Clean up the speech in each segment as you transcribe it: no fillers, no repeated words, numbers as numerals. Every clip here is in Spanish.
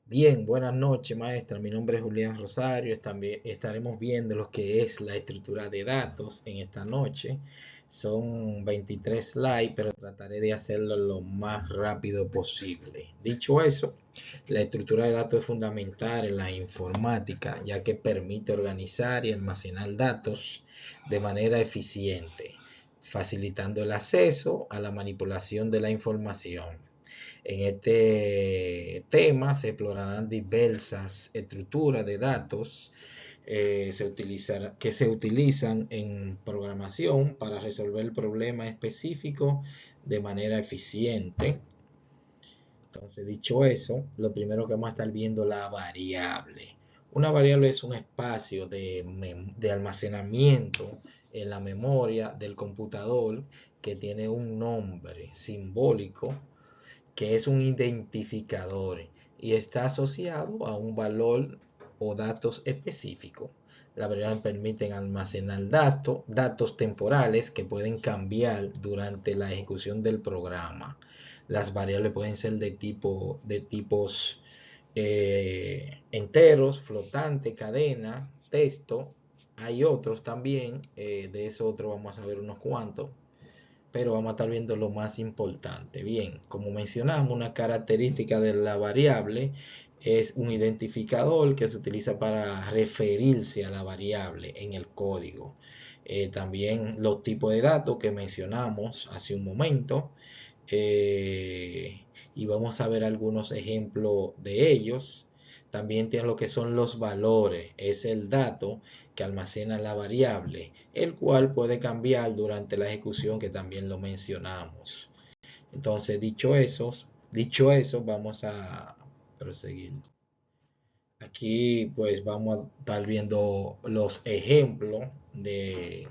Bien, buenas noches, maestra. Mi nombre es Julián Rosario. También estaremos viendo lo que es la estructura de datos en esta noche. Son 23 slides, pero trataré de hacerlo lo más rápido posible. Dicho eso, la estructura de datos es fundamental en la informática, ya que permite organizar y almacenar datos de manera eficiente, facilitando el acceso a la manipulación de la información. En este tema se explorarán diversas estructuras de datos que se utilizan en programación para resolver problemas específicos de manera eficiente. Entonces, dicho eso, lo primero que vamos a estar viendo la variable. Una variable es un espacio de almacenamiento en la memoria del computador que tiene un nombre simbólico que es un identificador y está asociado a un valor o datos específicos. La variable permite almacenar datos temporales que pueden cambiar durante la ejecución del programa. Las variables pueden ser de tipos enteros, flotante, cadena, texto. Hay otros también, de eso otro vamos a ver unos cuantos, pero vamos a estar viendo lo más importante. Bien, como mencionamos, una característica de la variable es un identificador que se utiliza para referirse a la variable en el código. También los tipos de datos que mencionamos hace un momento, y vamos a ver algunos ejemplos de ellos. También tiene lo que son los valores, es el dato que almacena la variable, el cual puede cambiar durante la ejecución, que también lo mencionamos. Entonces, dicho eso, vamos a proseguir. Aquí pues vamos a estar viendo los ejemplos de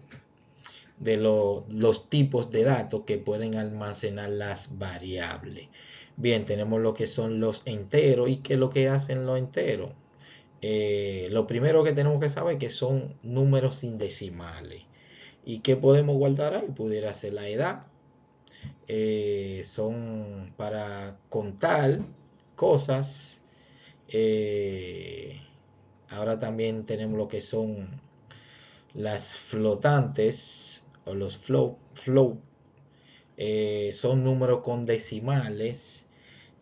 los tipos de datos que pueden almacenar las variables. Bien, tenemos lo que son los enteros. ¿Y qué es lo que hacen los enteros? Lo primero que tenemos que saber que son números sin decimales. ¿Y qué podemos guardar ahí? Pudiera ser la edad. Son para contar cosas. Eh, Ahora también tenemos lo que son las flotantes o los flow. Son números con decimales.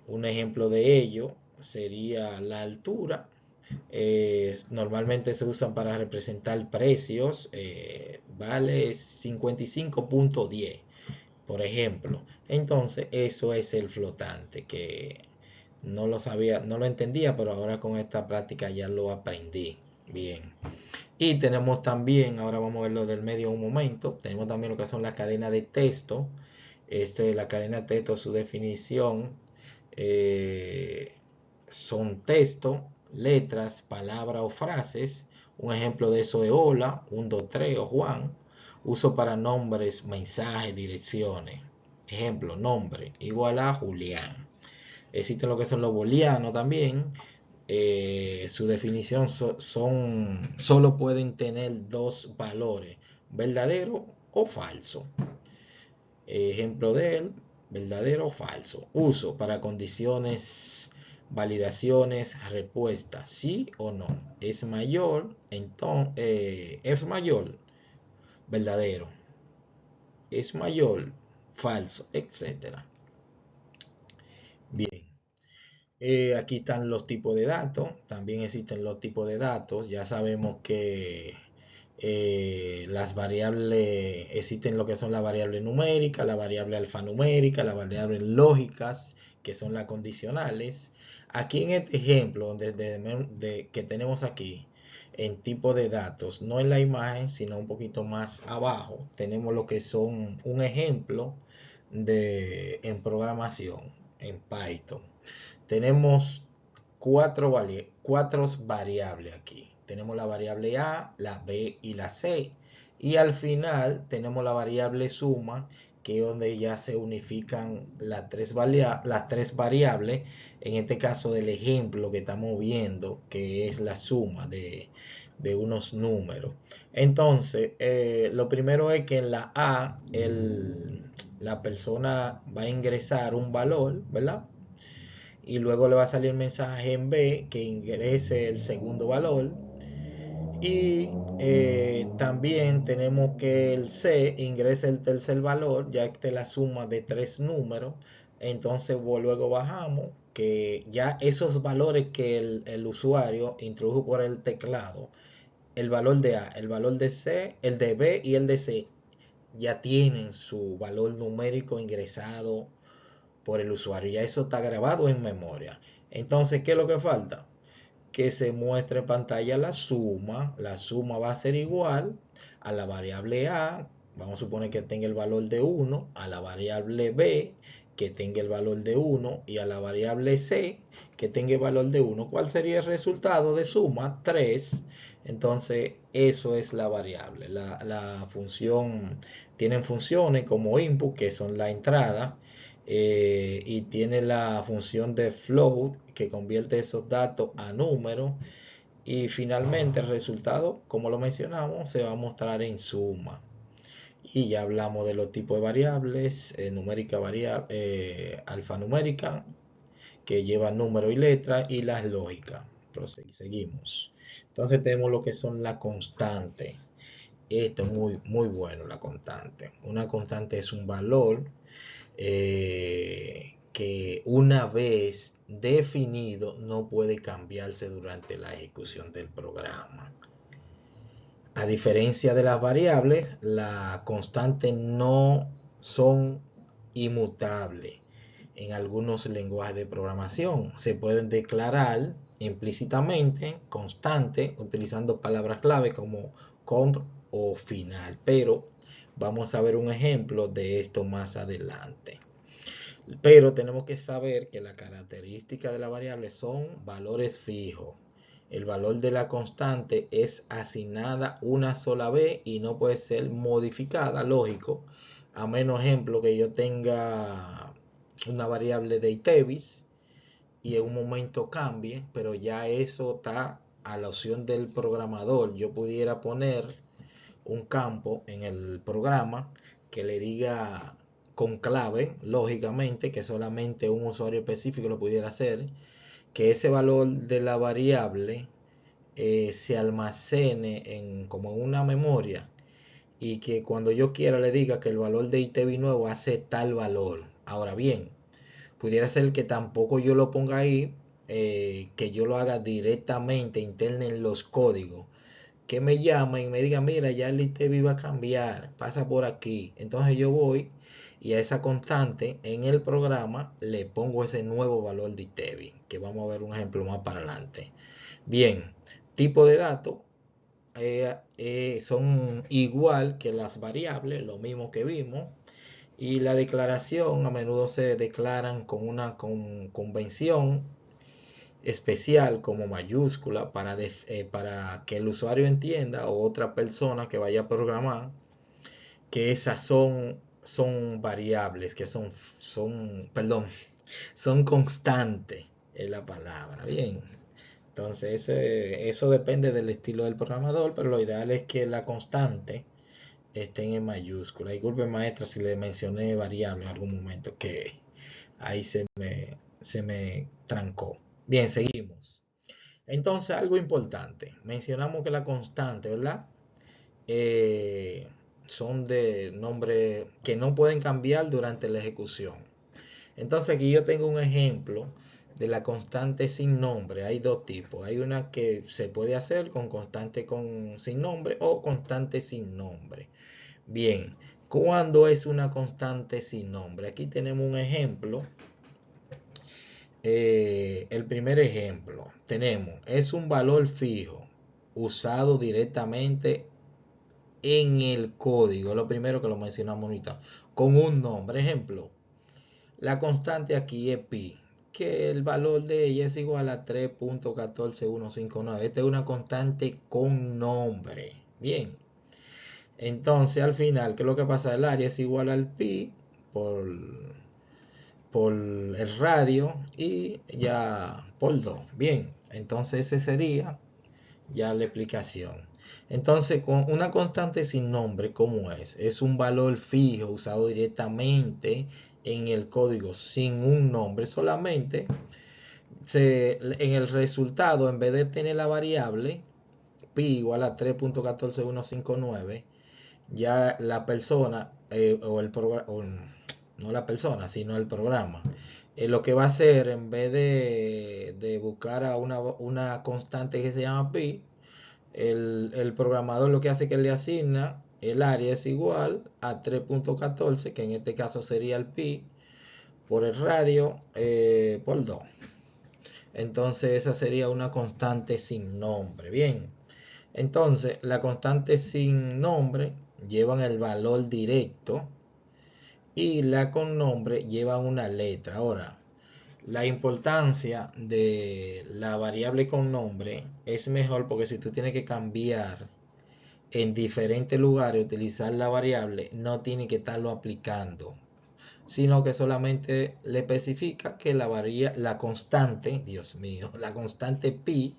Un ejemplo de ello sería la altura. Normalmente se usan para representar precios. Vale 55.10, por ejemplo. Entonces, eso es el flotante, que no lo sabía, no lo entendía, pero ahora con esta práctica ya lo aprendí bien. Y tenemos también, ahora vamos a ver lo del medio un momento, tenemos también lo que son las cadenas de texto. La cadena de texto, su definición, eh, son texto, letras, palabras o frases. Un ejemplo de eso es hola, 1, 2, 3 o Juan. Uso para nombres, mensajes, direcciones. Ejemplo, nombre igual a Julián. Existen lo que son los booleanos también. Su definición solo pueden tener dos valores, verdadero o falso. Ejemplo de él, verdadero o falso. Uso para condiciones, validaciones, respuesta, sí o no. Es mayor, entonces, es mayor, verdadero. Es mayor, falso, etcétera. Bien. Aquí están los tipos de datos. También existen los tipos de datos. Ya sabemos que las variables, existen lo que son las variables numéricas, la variable alfanumérica, las variables lógicas, que son las condicionales. Aquí en este ejemplo que tenemos aquí, en tipo de datos, no en la imagen, sino un poquito más abajo, tenemos lo que son un ejemplo en programación, en Python. Tenemos cuatro variables aquí. Tenemos la variable A, la B y la C. Y al final tenemos la variable suma, que es donde ya se unifican las tres variables. En este caso del ejemplo que estamos viendo, que es la suma de unos números. Entonces, lo primero es que en la A, la persona va a ingresar un valor, ¿verdad? y luego le va a salir el mensaje en B que ingrese el segundo valor. Y también tenemos que el C ingrese el tercer valor, ya que es la suma de tres números. Entonces luego bajamos que ya esos valores que el usuario introdujo por el teclado, el valor de A, el valor de C, el de B y el de C, ya tienen su valor numérico ingresado por el usuario. Ya eso está grabado en memoria. Entonces, ¿qué es lo que falta? Que se muestre en pantalla la suma. La suma va a ser igual a la variable A, vamos a suponer que tenga el valor de 1, a la variable B, que tenga el valor de 1, y a la variable C, que tenga el valor de 1. ¿Cuál sería el resultado de suma? 3. Entonces, eso es la variable. La función, tienen funciones como input, que son la entrada, y tiene la función de float que convierte esos datos a números, y finalmente el resultado, como lo mencionamos, se va a mostrar en suma. Y ya hablamos de los tipos de variables: numérica, alfanumérica, que lleva número y letra, y las lógicas. Seguimos. Entonces tenemos lo que son las constantes. Esto es muy bueno, la constante. Una constante es un valor que una vez definido no puede cambiarse durante la ejecución del programa. A diferencia de las variables, las constantes no son inmutables. En algunos lenguajes de programación se pueden declarar implícitamente constantes utilizando palabras clave como cont o final, pero vamos a ver un ejemplo de esto más adelante. Pero tenemos que saber que la característica de la variable son valores fijos. El valor de la constante es asignada una sola vez y no puede ser modificada, lógico, a menos ejemplo que yo tenga una variable de ITEVIS y en un momento cambie, pero ya eso está a la opción del programador. Yo pudiera poner un campo en el programa que le diga con clave, lógicamente, que solamente un usuario específico lo pudiera hacer, que ese valor de la variable se almacene como en una memoria, y que cuando yo quiera le diga que el valor de ITV nuevo hace tal valor. Ahora bien, pudiera ser que tampoco yo lo ponga ahí, que yo lo haga directamente interno en los códigos, que me llama y me diga: mira, ya el ITV va a cambiar, pasa por aquí. Entonces yo voy y a esa constante en el programa le pongo ese nuevo valor de ITV, que vamos a ver un ejemplo más para adelante. Bien, tipo de datos son igual que las variables, lo mismo que vimos. Y la declaración a menudo se declaran con una convención especial como mayúscula para que el usuario entienda, o otra persona que vaya a programar, que esas son variables, que perdón, son constantes, es la palabra. Bien, entonces eso depende del estilo del programador, pero lo ideal es que la constante esté en mayúscula. Disculpe, maestra, si le mencioné variable en algún momento, que ahí se me trancó. Bien, seguimos. Entonces, algo importante. Mencionamos que la constante, ¿verdad? Son de nombre que no pueden cambiar durante la ejecución. Entonces, aquí yo tengo un ejemplo de la constante sin nombre. Hay dos tipos. Hay una que se puede hacer con constante sin nombre o constante sin nombre. Bien, ¿cuándo es una constante sin nombre? Aquí tenemos un ejemplo. El primer ejemplo tenemos, es un valor fijo usado directamente en el código. Lo primero que lo mencionamos ahorita, con un nombre. Ejemplo, la constante aquí es pi, que el valor de ella es igual a 3.14159. Esta es una constante con nombre. Bien, entonces al final, ¿qué es lo que pasa? El área es igual al pi por el radio, y ya por 2. Bien, entonces ese sería ya la explicación. Entonces, con una constante sin nombre, ¿cómo es? Es un valor fijo usado directamente en el código sin un nombre, solamente en el resultado, en vez de tener la variable pi igual a 3.14159, ya la persona, o el programa, no la persona, sino el programa, lo que va a hacer, en vez de buscar a una constante que se llama pi, el programador lo que hace es que le asigna el área es igual a 3.14, que en este caso sería el pi, por el radio, por 2. Entonces esa sería una constante sin nombre. Bien, entonces la constante sin nombre llevan el valor directo y la con nombre llevan una letra. Ahora, la importancia de la variable con nombre es mejor, porque si tú tienes que cambiar en diferentes lugares, utilizar la variable, no tiene que estarlo aplicando, sino que solamente le especifica que la constante, Dios mío, la constante pi,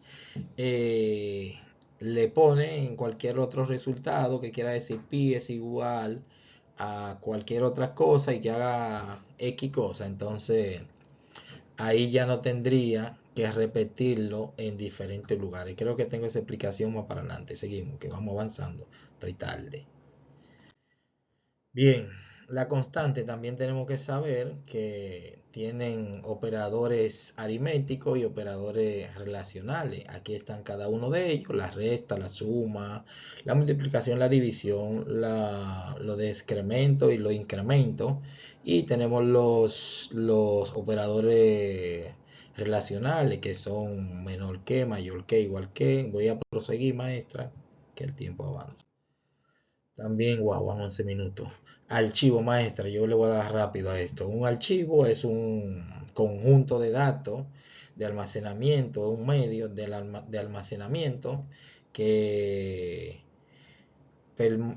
eh, le pone en cualquier otro resultado que quiera decir pi es igual a cualquier otra cosa y que haga x cosa. Entonces ahí ya no tendría que repetirlo en diferentes lugares. Creo que tengo esa explicación más para adelante. Seguimos, que vamos avanzando. Estoy tarde. Bien, la constante también tenemos que saber que tienen operadores aritméticos y operadores relacionales. Aquí están cada uno de ellos: la resta, la suma, la multiplicación, la división, lo de excremento y lo incremento. Y tenemos los operadores relacionales, que son menor que, mayor que, igual que. Voy a proseguir, maestra, que el tiempo avanza. También, wow, van 11 minutos. Archivo, maestra, yo le voy a dar rápido a esto. Un archivo es un conjunto de datos de almacenamiento, un medio de almacenamiento que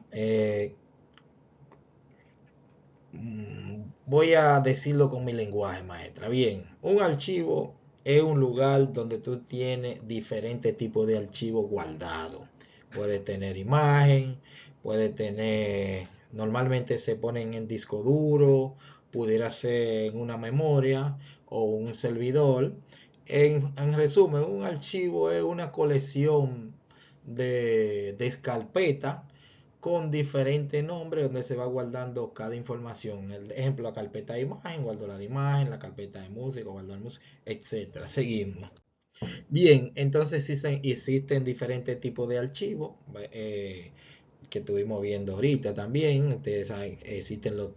eh, voy a decirlo con mi lenguaje, maestra. Bien, un archivo es un lugar donde tú tienes diferentes tipos de archivos guardados. Puede tener imagen, puede tener, normalmente se ponen en disco duro, pudiera ser en una memoria o un servidor. En resumen, un archivo es una colección de carpetas con diferentes nombres donde se va guardando cada información. El ejemplo, la carpeta de imagen, guardo la de imagen; la carpeta de música, guardo la música, etcétera. Seguimos. Bien, entonces existen diferentes tipos de archivos, que estuvimos viendo ahorita también. Ustedes saben, existen los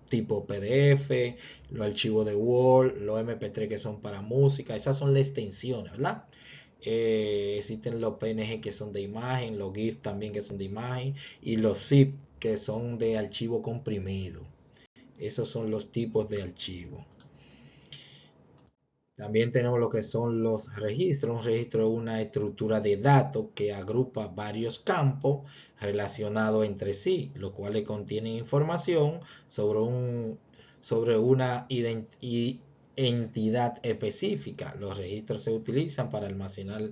tipo PDF, los archivos de Word, los MP3 que son para música. Esas son las extensiones, ¿verdad? Existen los PNG que son de imagen, los GIF también que son de imagen, y los zip que son de archivo comprimido. Esos son los tipos de archivo. También tenemos lo que son los registros. Un registro es una estructura de datos que agrupa varios campos relacionados entre sí, los cuales contienen información sobre una entidad específica. Los registros se utilizan para almacenar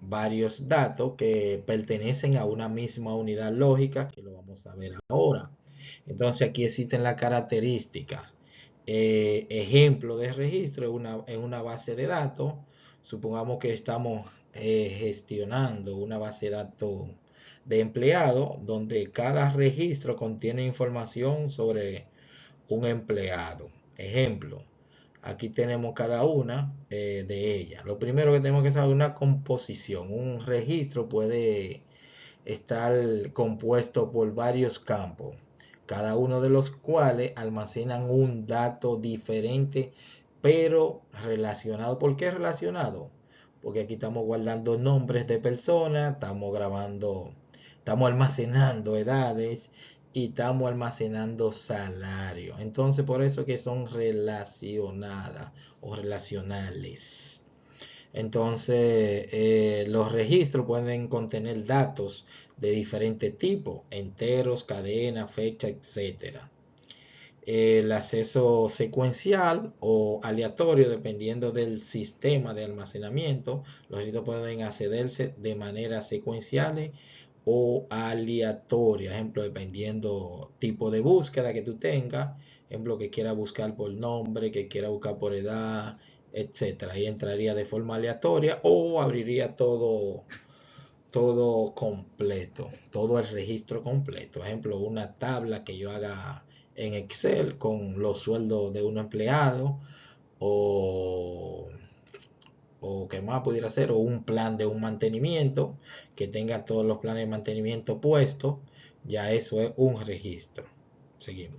varios datos que pertenecen a una misma unidad lógica, que lo vamos a ver ahora. Entonces aquí existen las características. Ejemplo de registro en una base de datos. Supongamos que estamos gestionando una base de datos de empleados, donde cada registro contiene información sobre un empleado. Ejemplo, aquí tenemos cada una de ellas. Lo primero que tenemos que saber es una composición. Un registro puede estar compuesto por varios campos, cada uno de los cuales almacenan un dato diferente, pero relacionado. ¿Por qué relacionado? Porque aquí estamos guardando nombres de personas, estamos almacenando edades y estamos almacenando salario. Entonces, por eso que son relacionadas o relacionales. Entonces, los registros pueden contener datos de diferentes tipos: enteros, cadenas, fecha, etcétera. El acceso secuencial o aleatorio, dependiendo del sistema de almacenamiento. Los registros pueden accederse de manera secuencial o aleatoria. Ejemplo, dependiendo tipo de búsqueda que tú tengas. Ejemplo, que quiera buscar por nombre, que quiera buscar por edad, etcétera. Ahí entraría de forma aleatoria o abriría todo completo, todo el registro completo. Ejemplo, una tabla que yo haga en Excel con los sueldos de un empleado o, o qué más pudiera ser, o un plan de un mantenimiento que tenga todos los planes de mantenimiento puestos. Ya eso es un registro. Seguimos.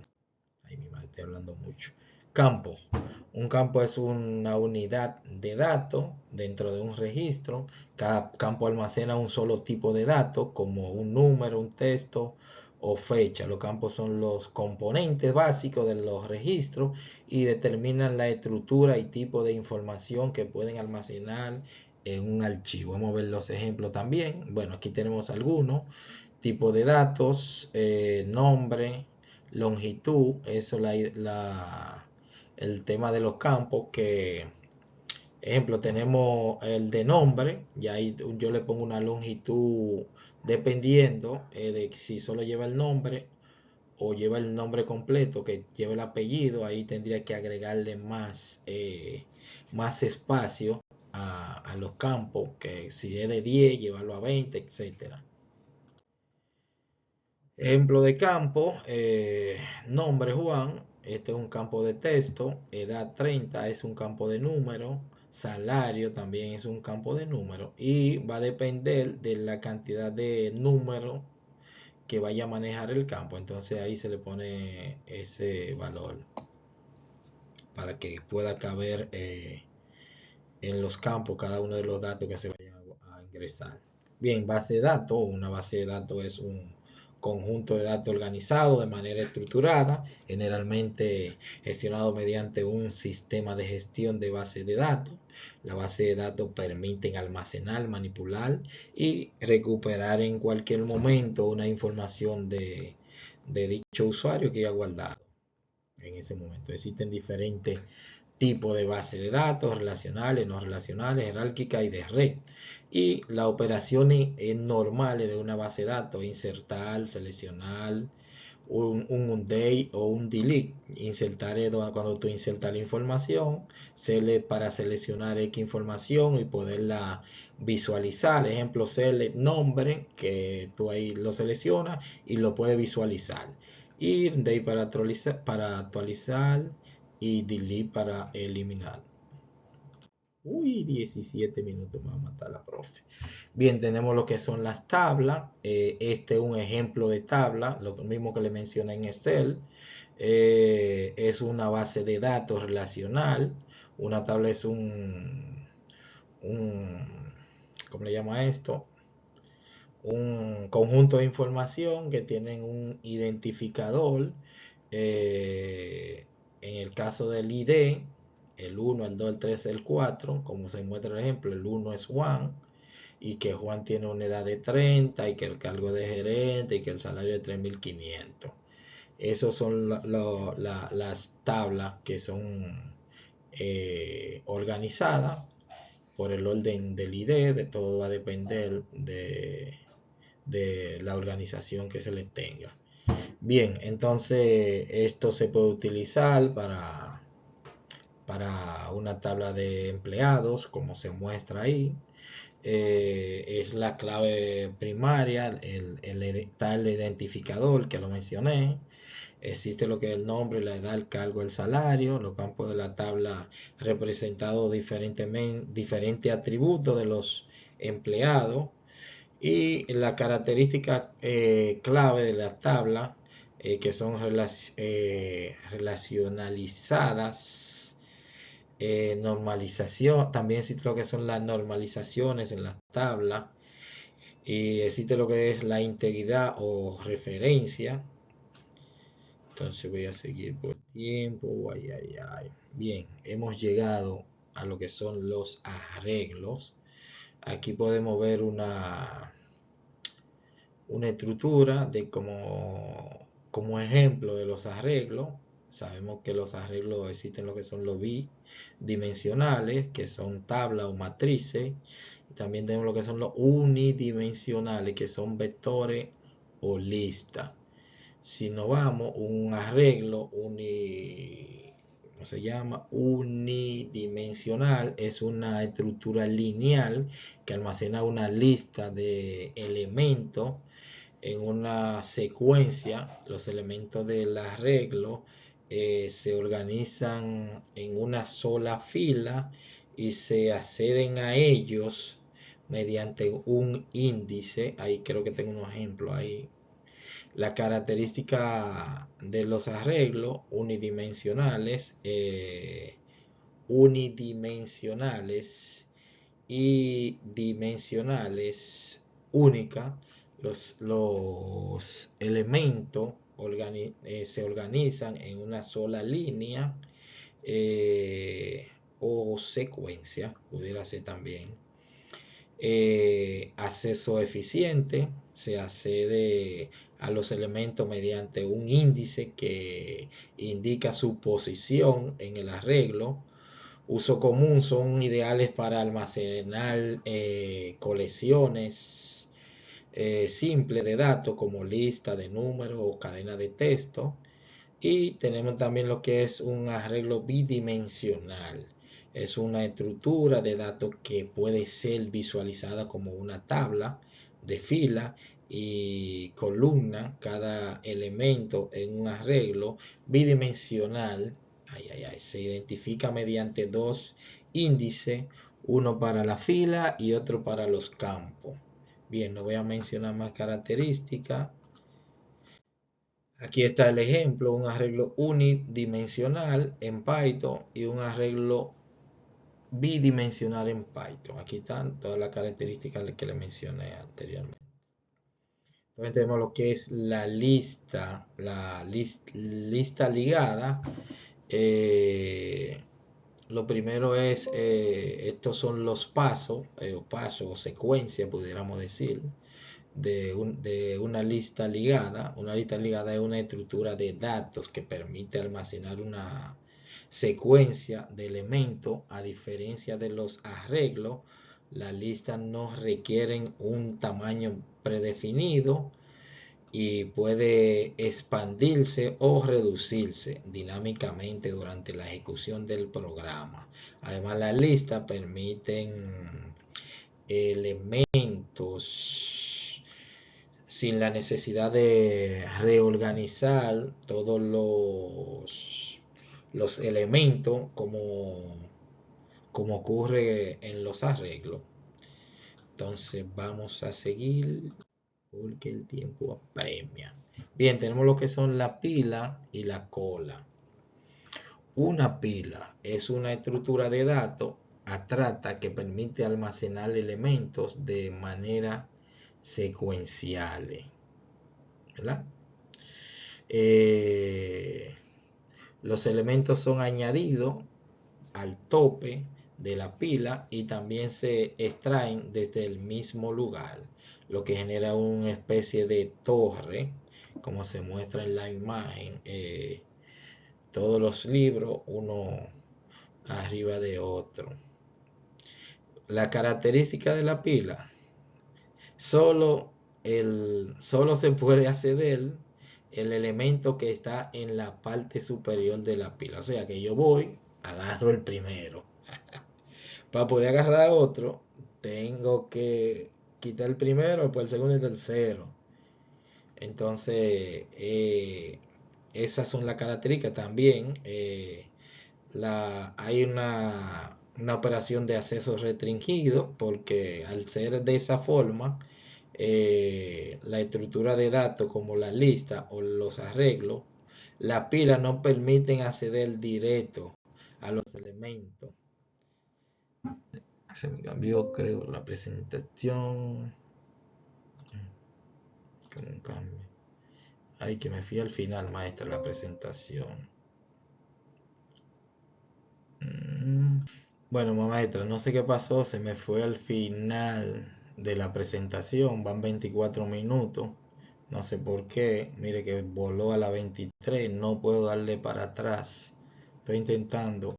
Ahí mi madre, estoy hablando mucho. Campo. Un campo es una unidad de datos dentro de un registro. Cada campo almacena un solo tipo de datos, como un número, un texto o fecha. Los campos son los componentes básicos de los registros y determinan la estructura y tipo de información que pueden almacenar en un archivo. Vamos a ver los ejemplos también. Bueno, aquí tenemos algunos. Tipo de datos, nombre, longitud, eso el tema de los campos, que ejemplo tenemos el de nombre, y ahí yo le pongo una longitud dependiendo de si solo lleva el nombre o lleva el nombre completo, que lleva el apellido. Ahí tendría que agregarle más espacio a los campos, que si es de 10 llevarlo a 20, etcétera. Ejemplo de campo, nombre Juan, este es un campo de texto, edad 30 es un campo de número, salario también es un campo de número y va a depender de la cantidad de número que vaya a manejar el campo. Entonces ahí se le pone ese valor para que pueda caber en los campos cada uno de los datos que se vayan a ingresar. Bien, base de datos. Una base de datos es un conjunto de datos organizado de manera estructurada, generalmente gestionado mediante un sistema de gestión de base de datos. La base de datos permiten almacenar, manipular y recuperar en cualquier momento una información de dicho usuario que haya guardado en ese momento. Existen diferentes tipo de base de datos, relacionales, no relacionales, jerárquica y de red. Y las operaciones normales de una base de datos: insertar, seleccionar, un update o un delete. Insertar es cuando tú insertas la información, para seleccionar X información y poderla visualizar. Ejemplo, select nombre, que tú ahí lo seleccionas y lo puedes visualizar. Y de para actualizar y delete para eliminar. Uy, 17 minutos me va a matar la profe. Bien, tenemos lo que son las tablas. Este es un ejemplo de tabla, lo mismo que le mencioné en Excel. Es una base de datos relacional. Una tabla es ¿cómo le llama esto? Un conjunto de información que tienen un identificador. En el caso del ID, el 1, el 2, el 3, el 4, como se muestra el ejemplo, el 1 es Juan, y que Juan tiene una edad de 30 y que el cargo de gerente y que el salario es 3.500. Esas son las tablas que son organizadas por el orden del ID. De todo va a depender de la organización que se les tenga. Bien, entonces esto se puede utilizar para una tabla de empleados, como se muestra ahí. Es la clave primaria, está el identificador que lo mencioné. Existe lo que es el nombre, la edad, el cargo, el salario. Los campos de la tabla representados diferentes atributos de los empleados. Y la característica clave de la tabla, que son relacionalizadas, normalización, también existe lo que son las normalizaciones en la tabla, y existe lo que es la integridad o referencia. Entonces voy a seguir por tiempo. Bien, hemos llegado a lo que son los arreglos. Aquí podemos ver una estructura de como ejemplo de los arreglos. Sabemos que los arreglos existen lo que son los bidimensionales, que son tablas o matrices. Y también tenemos lo que son los unidimensionales, que son vectores o listas. Si nos vamos, un arreglo ¿cómo se llama? Unidimensional. Es una estructura lineal que almacena una lista de elementos en una secuencia. Los elementos del arreglo se organizan en una sola fila y se acceden a ellos mediante un índice. Ahí creo que tengo un ejemplo ahí. La característica de los arreglos unidimensionales y dimensionales única. Los elementos se organizan en una sola línea o secuencia, pudiera ser también. Acceso eficiente: se accede a los elementos mediante un índice que indica su posición en el arreglo. Uso común: son ideales para almacenar colecciones simples de datos como lista de números o cadena de texto. Y tenemos también lo que es un arreglo bidimensional. Es una estructura de datos que puede ser visualizada como una tabla de fila y columna. Cada elemento en un arreglo bidimensional se identifica mediante dos índices, uno para la fila y otro para los campos. Bien, no voy a mencionar más características. Aquí está el ejemplo: un arreglo unidimensional en Python y un arreglo bidimensional en Python. Aquí están todas las características que le mencioné anteriormente. Entonces tenemos lo que es la lista ligada. Lo primero es, estos son los pasos o secuencia, pudiéramos decir, de una lista ligada. Una lista ligada es una estructura de datos que permite almacenar una secuencia de elementos. A diferencia de los arreglos, las listas no requieren un tamaño predefinido y puede expandirse o reducirse dinámicamente durante la ejecución del programa. Además, las listas permiten elementos sin la necesidad de reorganizar todos los elementos como ocurre en los arreglos. Entonces vamos a seguir porque el tiempo apremia. Bien, tenemos lo que son la pila y la cola. Una pila es una estructura de datos abstracta que permite almacenar elementos de manera secuenciales, ¿verdad? Los elementos son añadidos al tope de la pila y también se extraen desde el mismo lugar, lo que genera una especie de torre, como se muestra en la imagen. Todos los libros uno arriba de otro. La característica de la pila: solo se puede acceder el elemento que está en la parte superior de la pila. O sea que yo voy, agarro el primero. Para poder agarrar otro, tengo que quitar el primero, después el segundo y el tercero. Entonces, esas son las características. También hay una operación de acceso restringido, porque al ser de esa forma, la estructura de datos como la lista o los arreglos, las pilas no permiten acceder directo a los elementos. Se me cambió, creo, la presentación. Con un cambio. Ay, que me fui al final, maestra, la presentación. Bueno, maestra, no sé qué pasó, se me fue al final de la presentación, van 24 minutos, no sé por qué, mire que voló a la 23, no puedo darle para atrás, estoy intentando.